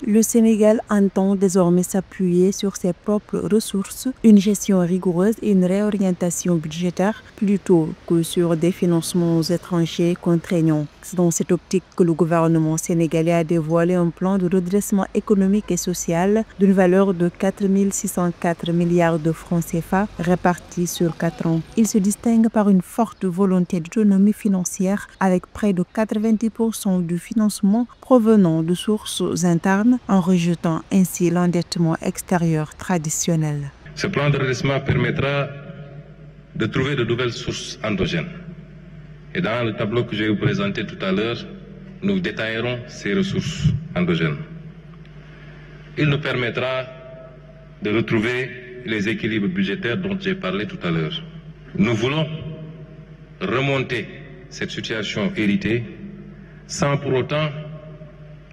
Le Sénégal entend désormais s'appuyer sur ses propres ressources, une gestion rigoureuse et une réorientation budgétaire plutôt que sur des financements étrangers contraignants. C'est dans cette optique que le gouvernement sénégalais a dévoilé un plan de redressement économique et social d'une valeur de 4 604 milliards de francs CFA répartis sur 4 ans. Il se distingue par une forte volonté d'autonomie financière avec près de 90% du financement provenant de sources internes en rejetant ainsi l'endettement extérieur traditionnel. Ce plan de redressement permettra de trouver de nouvelles sources endogènes. Et dans le tableau que je vais vous présenter tout à l'heure, nous détaillerons ces ressources endogènes. Il nous permettra de retrouver les équilibres budgétaires dont j'ai parlé tout à l'heure. Nous voulons remonter cette situation héritée sans pour autant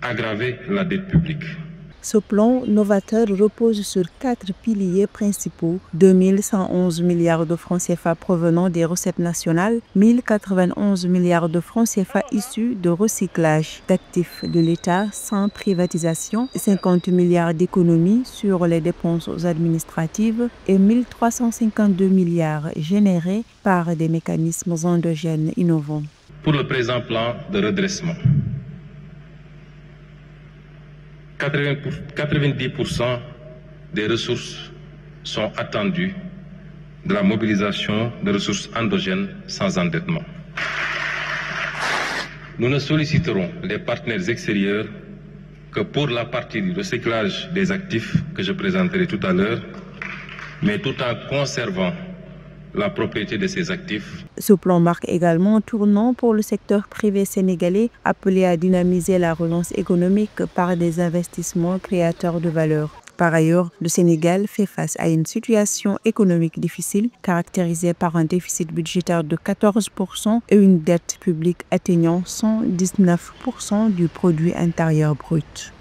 aggraver la dette publique. Ce plan novateur repose sur 4 piliers principaux: 2111 milliards de francs CFA provenant des recettes nationales, 1091 milliards de francs CFA issus de recyclage d'actifs de l'État sans privatisation, 50 milliards d'économies sur les dépenses administratives et 1352 milliards générés par des mécanismes endogènes innovants. Pour le présent plan de redressement, 90% des ressources sont attendues de la mobilisation de ressources endogènes sans endettement. Nous ne solliciterons les partenaires extérieurs que pour la partie du recyclage des actifs que je présenterai tout à l'heure, mais tout en conservant la propriété de ces actifs. Ce plan marque également un tournant pour le secteur privé sénégalais, appelé à dynamiser la relance économique par des investissements créateurs de valeur. Par ailleurs, le Sénégal fait face à une situation économique difficile, caractérisée par un déficit budgétaire de 14% et une dette publique atteignant 119% du produit intérieur brut.